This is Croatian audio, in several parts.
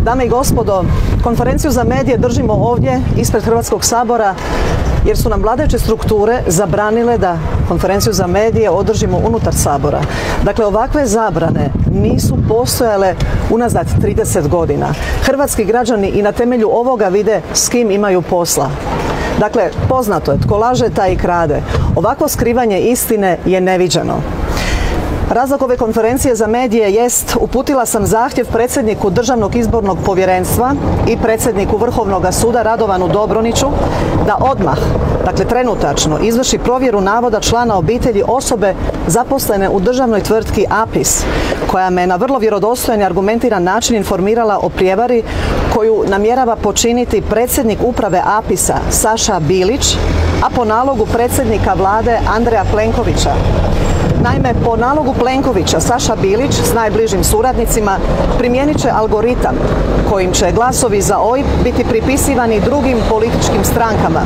Dame i gospodo, konferenciju za medije držimo ovdje ispred Hrvatskog sabora jer su nam vladajuće strukture zabranile da konferenciju za medije održimo unutar Sabora. Dakle, ovakve zabrane nisu postojale unazad 30 godina. Hrvatski građani i na temelju ovoga vide s kim imaju posla. Dakle, poznato je, tko laže taj i krade. Ovakvo skrivanje istine je neviđeno. Razlog ove konferencije za medije jest: uputila sam zahtjev predsjedniku Državnog izbornog povjerenstva i predsjedniku Vrhovnog suda Radovanu Dobroniću da odmah, dakle trenutačno, izvrši provjeru navoda člana obitelji osobe zaposlene u državnoj tvrtki APIS, koja me na vrlo vjerodostojan i argumentiran način informirala o prijevari koju namjerava počiniti predsjednik uprave APIS-a Saša Bilić, a po nalogu predsjednika Vlade Andreja Plenkovića. Naime, po nalogu Plenkovića Saša Bilić s najbližim suradnicima primijenit će algoritam kojim će glasovi za OIB biti pripisivani drugim političkim strankama.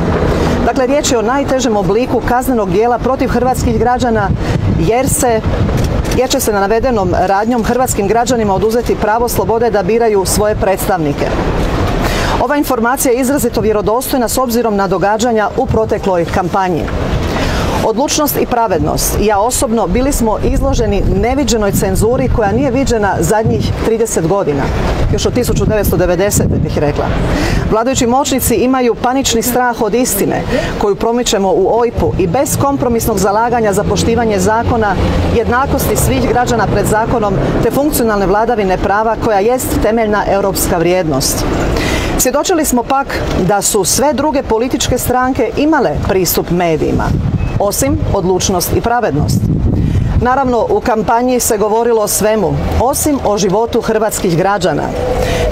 Dakle, riječ je o najtežem obliku kaznenog djela protiv hrvatskih građana jer će se navedenom radnjom hrvatskim građanima oduzeti pravo slobode da biraju svoje predstavnike. Ova informacija je izrazito vjerodostojna s obzirom na događanja u protekloj kampanji. Odlučnost i pravednost i ja osobno bili smo izloženi neviđenoj cenzuri koja nije viđena zadnjih 30 godina, još od 1990. bih rekla. Vladajući moćnici imaju panični strah od istine koju promičemo u OIP-u i bez kompromisnog zalaganja za poštivanje zakona, jednakosti svih građana pred zakonom te funkcionalne vladavine prava koja jest temeljna europska vrijednost. Svjedočili smo pak da su sve druge političke stranke imale pristup medijima, osim odlučnost i pravednost. Naravno, u kampanji se govorilo o svemu, osim o životu hrvatskih građana.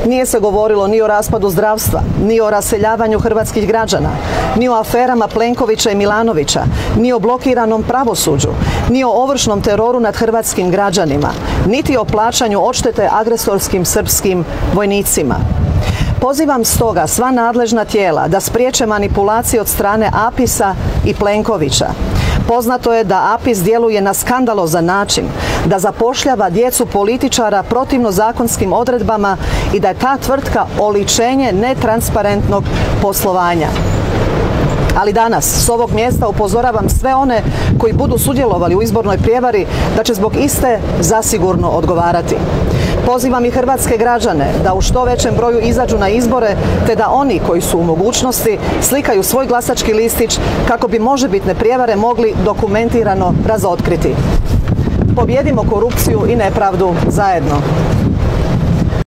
Nije se govorilo ni o raspadu zdravstva, ni o raseljavanju hrvatskih građana, ni o aferama Plenkovića i Milanovića, ni o blokiranom pravosuđu, ni o ovršnom teroru nad hrvatskim građanima, niti o plaćanju odštete agresorskim srpskim vojnicima. Pozivam stoga sva nadležna tijela da spriječe manipulacije od strane APIS-a i Plenkovića. Poznato je da APIS djeluje na skandalozan način, da zapošljava djecu političara protivno zakonskim odredbama i da je ta tvrtka oličenje netransparentnog poslovanja. Ali danas, s ovog mjesta upozoravam sve one koji budu sudjelovali u izbornoj prijevari da će zbog iste zasigurno odgovarati. Pozivam i hrvatske građane da u što većem broju izađu na izbore, te da oni koji su u mogućnosti slikaju svoj glasački listić kako bi možebitne prijevare mogli dokumentirano razotkriti. Pobijedimo korupciju i nepravdu zajedno.